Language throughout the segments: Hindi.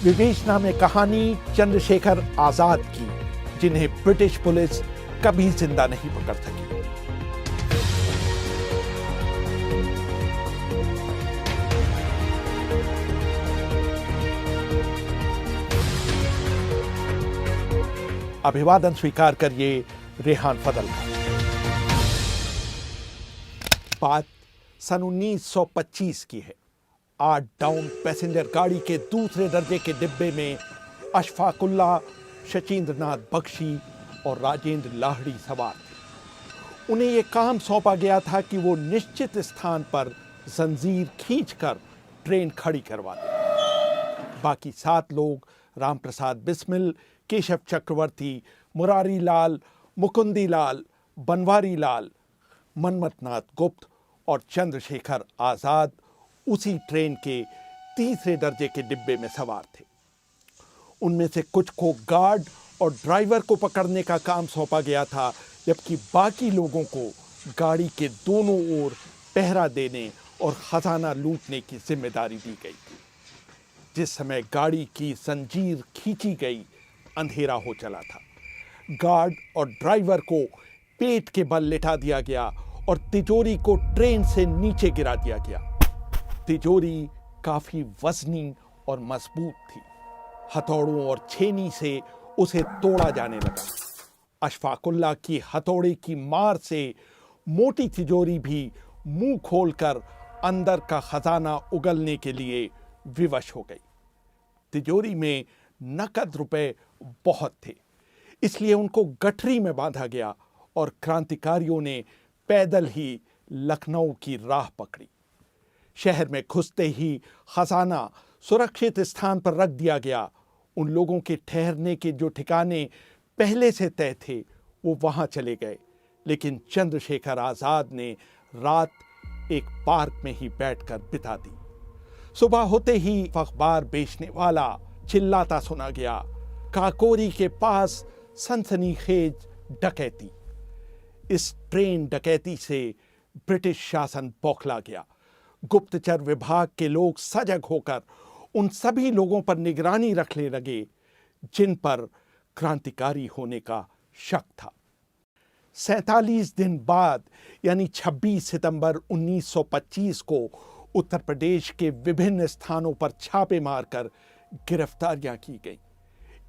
विवेचना में कहानी चंद्रशेखर आजाद की, जिन्हें ब्रिटिश पुलिस कभी जिंदा नहीं पकड़ सकी। अभिवादन स्वीकार करिए रेहान फजल का। बात सन 1925 की है। 8 डाउन पैसेंजर गाड़ी के दूसरे दर्जे के डिब्बे में अशफाकुल्ला, शचींद्रनाथ बख्शी और राजेंद्र लाहड़ी सवार थे। उन्हें यह काम सौंपा गया था कि वो निश्चित स्थान पर जंजीर खींचकर ट्रेन खड़ी करवा दें। बाकी 7 लोग रामप्रसाद बिस्मिल, केशव चक्रवर्ती, मुरारी लाल, मुकुंदी लाल, बनवारी लाल, मनमथनाथ गुप्त और चंद्रशेखर आजाद उसी ट्रेन के तीसरे दर्जे के डिब्बे में सवार थे। उनमें से कुछ को गार्ड और ड्राइवर को पकड़ने का काम सौंपा गया था, जबकि बाकी लोगों को गाड़ी के दोनों ओर पहरा देने और खजाना लूटने की जिम्मेदारी दी गई। जिस समय गाड़ी की जंजीर खींची गई, अंधेरा हो चला था। गार्ड और ड्राइवर को पेट के बल लिटा दिया गया और तिजोरी को ट्रेन से नीचे गिरा दिया गया। तिजोरी काफी वजनी और मजबूत थी। हथौड़ों और छेनी से उसे तोड़ा जाने लगा। अशफाकुल्ला की हथौड़े की मार से मोटी तिजोरी भी मुंह खोलकर अंदर का खजाना उगलने के लिए विवश हो गई। तिजोरी में नकद रुपए बहुत थे, इसलिए उनको गठरी में बांधा गया और क्रांतिकारियों ने पैदल ही लखनऊ की राह पकड़ी। शहर में घुसते ही खजाना सुरक्षित स्थान पर रख दिया गया। उन लोगों के ठहरने के जो ठिकाने पहले से तय थे, वो वहां चले गए, लेकिन चंद्रशेखर आजाद ने रात एक पार्क में ही बैठकर बिता दी। सुबह होते ही अखबार बेचने वाला चिल्लाता सुना गया, काकोरी के पास सनसनीखेज डकैती। इस ट्रेन डकैती से ब्रिटिश शासन बौखला गया। गुप्तचर विभाग के लोग सजग होकर उन सभी लोगों पर निगरानी रखने लगे जिन पर क्रांतिकारी होने का शक था। 47 दिन बाद यानी 26 सितंबर 1925 को उत्तर प्रदेश के विभिन्न स्थानों पर छापे मारकर गिरफ्तारियां की गईं।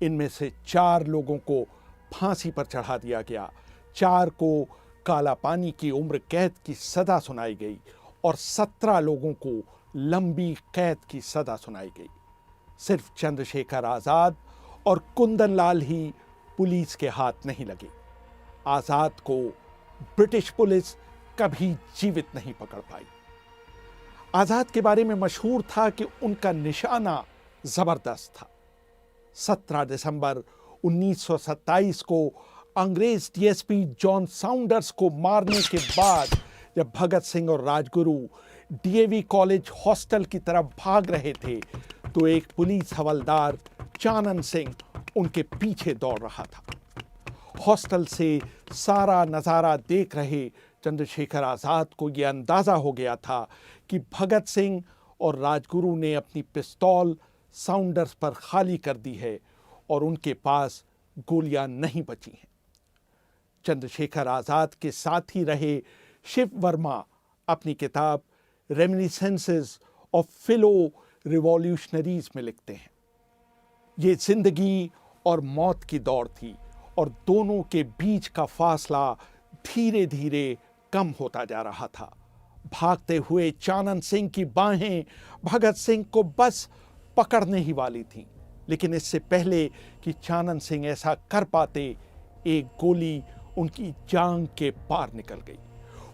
इनमें से 4 लोगों को फांसी पर चढ़ा दिया गया, 4 को काला पानी की उम्र कैद की सजा सुनाई गई और 17 लोगों को लंबी कैद की सजा सुनाई गई। सिर्फ चंद्रशेखर आजाद और कुंदन लाल ही पुलिस के हाथ नहीं लगे। आजाद को ब्रिटिश पुलिस कभी जीवित नहीं पकड़ पाई। आजाद के बारे में मशहूर था कि उनका निशाना जबरदस्त था। 17 दिसंबर 1927 को अंग्रेज डीएसपी जॉन साउंडर्स को मारने के बाद जब भगत सिंह और राजगुरु डीएवी कॉलेज हॉस्टल की तरफ भाग रहे थे, तो एक पुलिस हवलदार चानन सिंह उनके पीछे दौड़ रहा था। हॉस्टल से सारा नज़ारा देख रहे चंद्रशेखर आजाद को यह अंदाजा हो गया था कि भगत सिंह और राजगुरु ने अपनी पिस्तौल साउंडर्स पर खाली कर दी है और उनके पास गोलियां नहीं बची हैं। चंद्रशेखर आजाद के साथ ही रहे शिव वर्मा अपनी किताब रेमिनिसेंसेस ऑफ फेलो रिवॉल्यूशनरीज में लिखते हैं, ये जिंदगी और मौत की दौड़ थी और दोनों के बीच का फासला धीरे धीरे कम होता जा रहा था। भागते हुए चानन सिंह की बाहें भगत सिंह को बस पकड़ने ही वाली थीं, लेकिन इससे पहले कि चानन सिंह ऐसा कर पाते, एक गोली उनकी जांघ के पार निकल गई।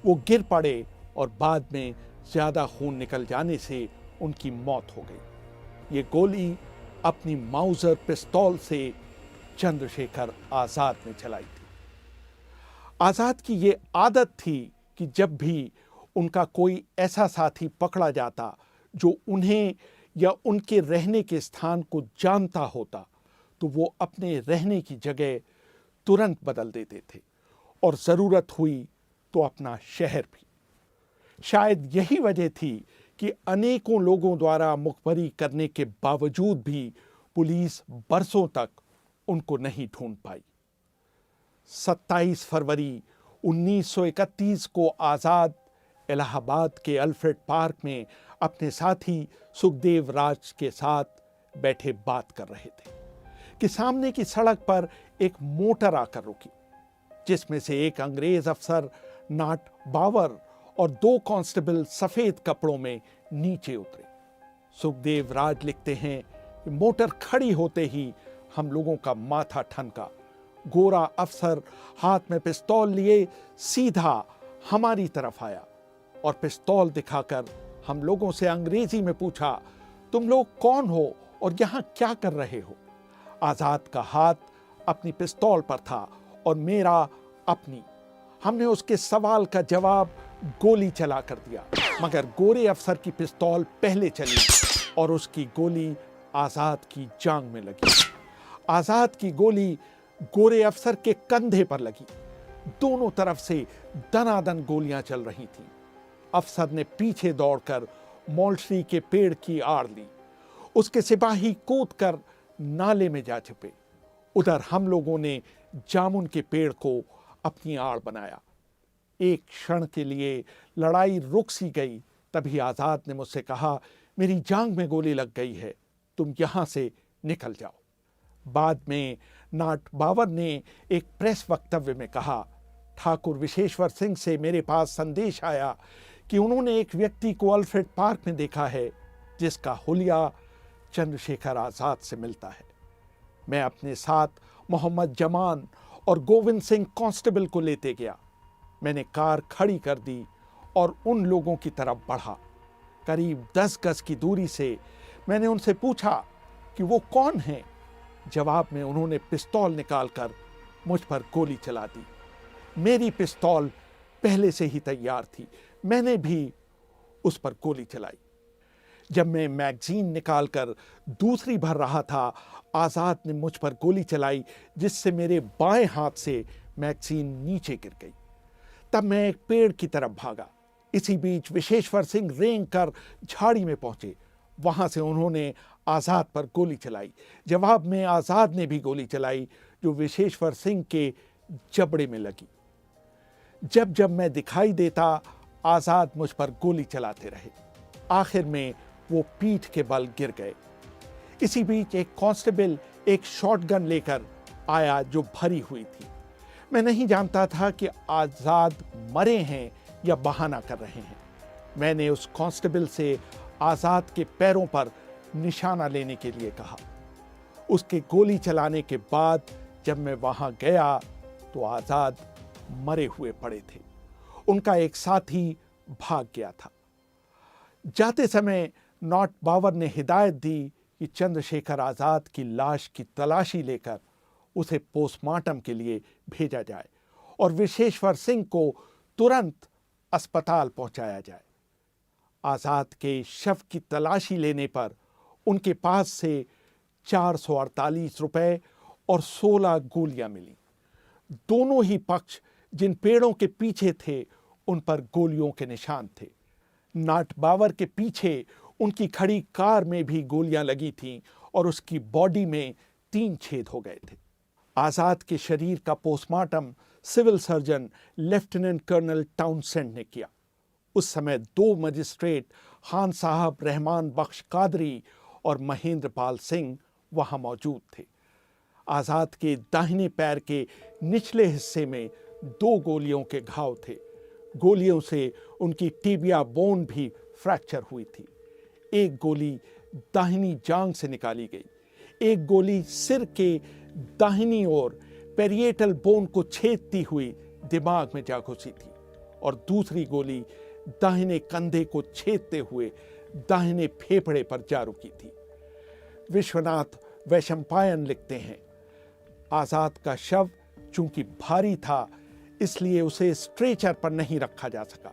वो गिर पड़े और बाद में ज्यादा खून निकल जाने से उनकी मौत हो गई। ये गोली अपनी माउजर पिस्तौल से चंद्रशेखर आजाद ने चलाई थी। आजाद की ये आदत थी कि जब भी उनका कोई ऐसा साथी पकड़ा जाता जो उन्हें या उनके रहने के स्थान को जानता होता, तो वो अपने रहने की जगह तुरंत बदल देते थे और जरूरत हुई तो अपना शहर भी। शायद यही वजह थी कि अनेकों लोगों द्वारा मुखबरी करने के बावजूद भी पुलिस बरसों तक उनको नहीं ढूंढ पाई। 27 फरवरी 1931 को आज़ाद इलाहाबाद के अल्फ्रेड पार्क में अपने साथी सुखदेव राज के साथ बैठे बात कर रहे थे कि सामने की सड़क पर एक मोटर आकर रुकी, जिसमें से एक अंग्रेज अफसर नाट बावर और 2 कांस्टेबल सफेद कपड़ों में नीचे उतरे। सुखदेव राज लिखते हैं कि मोटर खड़ी होते ही हम लोगों का माथा ठनका। गोरा अफसर हाथ में पिस्तौल लिए सीधा हमारी तरफ आया और पिस्तौल दिखाकर हम लोगों से अंग्रेजी में पूछा, तुम लोग कौन हो और यहां क्या कर रहे हो? आजाद का हाथ अपनी पिस्तौल पर था और मेरा अपनी। हमने उसके सवाल का जवाब गोली चला कर दिया, मगर गोरे अफसर की पिस्तौल पहले चली और उसकी गोली आजाद की जांघ में लगी। आजाद की गोली गोरे अफसर के कंधे पर लगी। दोनों तरफ से दनादन गोलियां चल रही थीं। अफसर ने पीछे दौड़कर मौलश्री के पेड़ की आड़ ली। उसके सिपाही कूदकर नाले में जा छिपे। उधर हम लोगों ने जामुन के पेड़ को अपनी आड़ बनाया। एक क्षण के लिए लड़ाई रुक सी गई। तभी आजाद ने मुझसे कहा, मेरी जांघ में गोली लग गई है, तुम यहां से निकल जाओ। बाद में नाट बावर ने एक प्रेस वक्तव्य में कहा, ठाकुर विशेश्वर सिंह से मेरे पास संदेश आया कि उन्होंने एक व्यक्ति को अल्फ्रेड पार्क में देखा है जिसका हुलिया चंद्रशेखर आजाद से मिलता है। मैं अपने साथ मोहम्मद जमान और गोविंद सिंह कांस्टेबल को लेते गया। मैंने कार खड़ी कर दी और उन लोगों की तरफ बढ़ा। करीब 10 गज की दूरी से मैंने उनसे पूछा कि वो कौन हैं। जवाब में उन्होंने पिस्तौल निकालकर मुझ पर गोली चला दी। मेरी पिस्तौल पहले से ही तैयार थी। मैंने भी उस पर गोली चलाई। जब मैं मैगजीन निकालकर दूसरी भर रहा था, आजाद ने मुझ पर गोली चलाई, जिससे मेरे बाएं हाथ से मैगजीन नीचे गिर गई। तब मैं एक पेड़ की तरफ भागा। इसी बीच विशेश्वर सिंह रेंग कर झाड़ी में पहुंचे। वहां से उन्होंने आजाद पर गोली चलाई। जवाब में आजाद ने भी गोली चलाई, जो विशेश्वर सिंह के जबड़े में लगी। जब जब मैं दिखाई देता, आजाद मुझ पर गोली चलाते रहे। आखिर में वो पीठ के बल गिर गए। इसी बीच एक कांस्टेबल एक शॉटगन लेकर आया जो भरी हुई थी। मैं नहीं जानता था कि आजाद मरे हैं या बहाना कर रहे हैं। मैंने उस कांस्टेबल से आजाद के पैरों पर निशाना लेने के लिए कहा। उसके गोली चलाने के बाद जब मैं वहां गया तो आजाद मरे हुए पड़े थे। उनका एक साथी भाग गया था। जाते समय नाट बावर ने हिदायत दी कि चंद्रशेखर आजाद की लाश की तलाशी लेकर उसे पोस्टमार्टम के लिए भेजा जाए और विशेश्वर सिंह को तुरंत अस्पताल पहुंचाया जाए। आजाद के शव की तलाशी लेने पर उनके पास से 448 रुपए और 16 गोलियां मिली। दोनों ही पक्ष जिन पेड़ों के पीछे थे उन पर गोलियों के निशान थे। नाट बावर के पीछे उनकी खड़ी कार में भी गोलियां लगी थीं और उसकी बॉडी में 3 छेद हो गए थे। आजाद के शरीर का postmortem civil surgeon lieutenant colonel Townsend ने किया। उस समय 2 मजिस्ट्रेट खान साहब, रहमान बख्श कादरी और महेंद्र पाल सिंह वहां मौजूद थे। आजाद के दाहिने पैर के निचले हिस्से में 2 गोलियों के घाव थे। गोलियों से उनकी टिबिया बोन भी फ्रैक्चर हुई थी। एक गोली दाहिनी जांघ से निकाली गई। एक गोली सिर के दाहिनी ओर पेरिएटल बोन को छेदती हुई दिमाग में जा घुसी थी और दूसरी गोली दाहिने कंधे को छेदते हुए दाहिने फेफड़े पर जा रुकी थी। विश्वनाथ वैशंपायन लिखते हैं, आजाद का शव चूंकि भारी था इसलिए उसे स्ट्रेचर पर नहीं रखा जा सका।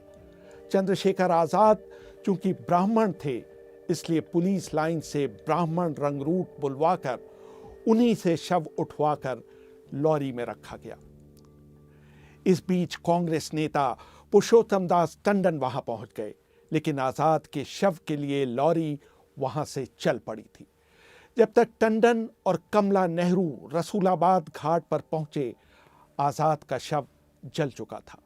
चंद्रशेखर आजाद चूंकि ब्राह्मण थे इसलिए पुलिस लाइन से ब्राह्मण रंगरूट बुलवाकर उन्हीं से शव उठवाकर लॉरी में रखा गया। इस बीच कांग्रेस नेता पुरुषोत्तम दास टंडन वहां पहुंच गए, लेकिन आजाद के शव के लिए लॉरी वहां से चल पड़ी थी। जब तक टंडन और कमला नेहरू रसूलाबाद घाट पर पहुंचे, आज़ाद का शव जल चुका था।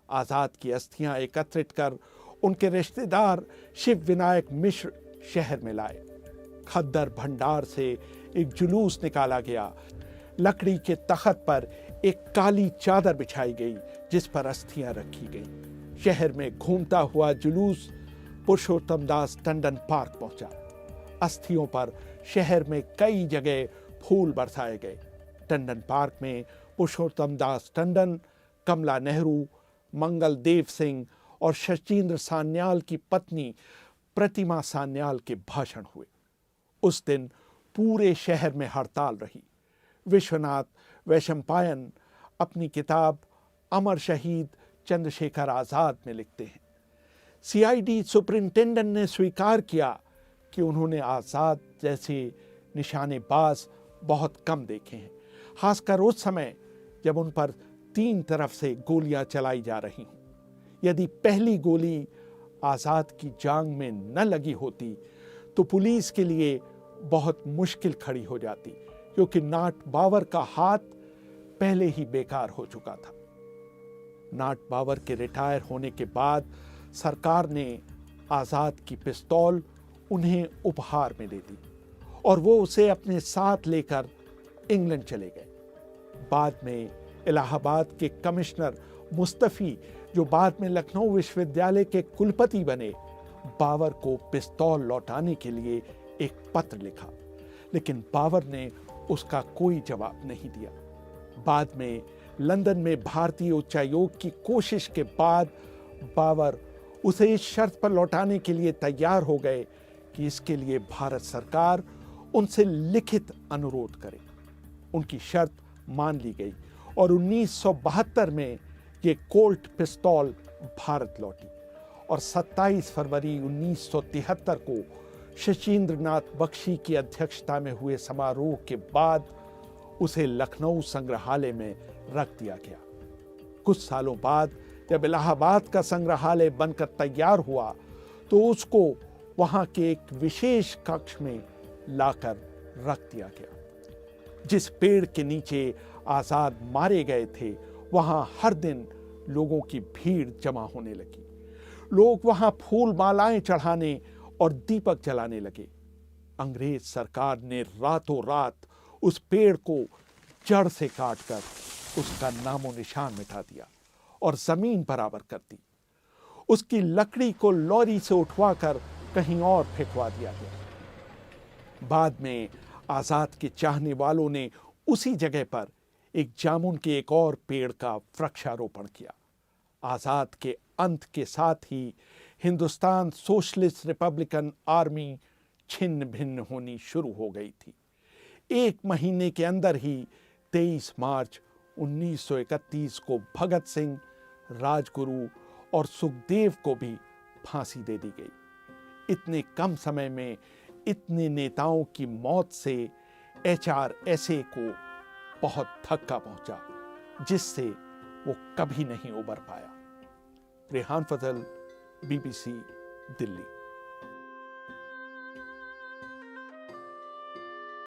आज़ाद की अस्थियां एकत्रित कर उनके रिश्तेदार शिव विनायक मिश्र शहर में लाए। खद्दर भंडार से एक जुलूस निकाला गया। लकड़ी के तख्त पर एक काली चादर बिछाई गई जिस पर अस्थियां रखी गईं। शहर में घूमता हुआ जुलूस पुरुषोत्तम दास टंडन पार्क पहुंचा। अस्थियों पर शहर में कई जगह फूल बरसाए गए। टंडन पार्क में पुरुषोत्तम दास टंडन, कमला नेहरू, मंगल देव सिंह और शचीन्द्र सान्याल की पत्नी प्रतिमा सान्याल के भाषण हुए। उस दिन पूरे शहर में हड़ताल रही। विश्वनाथ वैशंपायन अपनी किताब अमर शहीद चंद्रशेखर आज़ाद में लिखते हैं, सीआईडी सुपरिंटेंडेंट ने स्वीकार किया कि उन्होंने आज़ाद जैसे निशानेबाज बहुत कम देखे हैं, खासकर उस समय जब उन पर 3 तरफ से गोलियां चलाई जा रही हों। यदि पहली गोली आज़ाद की जांग में न लगी होती तो पुलिस के लिए बहुत मुश्किल खड़ी हो जाती, क्योंकि नाट बावर का हाथ पहले ही बेकार हो चुका था। नाट बावर के रिटायर होने के बाद सरकार ने आज़ाद की पिस्तौल उन्हें उपहार में दे दी और वो उसे अपने साथ लेकर इंग्लैंड चले गए। बाद में इलाहाबाद के कमिश्नर मुस्तफ़ी, जो बाद में लखनऊ विश्वविद्यालय के कुलपति बने, बावर को पिस्तौल लौटाने के लिए एक पत्र लिखा, लेकिन बावर ने उसका कोई जवाब नहीं दिया। बाद में लंदन में भारतीय उच्चायोग की कोशिश के बाद बावर उसे इस शर्त पर लौटाने के लिए तैयार हो गए कि इसके लिए भारत सरकार उनसे लिखित अनुरोध करे। उनकी शर्त मान ली गई और 1972 में ये कोल्ट पिस्तौल भारत लौटी और 27 फरवरी 1973 को शचीन्द्र नाथ बख्शी की अध्यक्षता में हुए समारोह के बाद उसे लखनऊ संग्रहालय में रख दिया गया। कुछ सालों बाद जब इलाहाबाद का संग्रहालय बनकर तैयार हुआ तो उसको वहां के एक विशेष कक्ष में लाकर रख दिया गया। जिस पेड़ के नीचे आज़ाद मारे गए थे, वहां हर दिन लोगों की भीड़ जमा होने लगी। लोग वहां फूल मालाएं चढ़ाने और दीपक जलाने लगे। अंग्रेज सरकार ने रातों रात उस पेड़ को जड़ से काटकर उसका नामो निशान मिटा दिया और जमीन बराबर कर दी। उसकी लकड़ी को लॉरी से उठवाकर कहीं और फेंकवा दिया गया। बाद में आज़ाद के चाहने वालों ने उसी जगह पर एक जामुन के एक और पेड़ का वृक्षारोपण किया। आज़ाद के अंत के साथ ही हिंदुस्तान सोशलिस्ट रिपब्लिकन आर्मी छिन्न भिन्न होनी शुरू हो गई थी। 1 महीने के अंदर ही 23 मार्च 1931 को भगत सिंह, राजगुरु और सुखदेव को भी फांसी दे दी गई। इतने कम समय में इतने नेताओं की मौत से HRSA को बहुत धक्का पहुंचा, जिससे वो कभी नहीं उबर पाया। रेहान फजल, BBC, दिल्ली।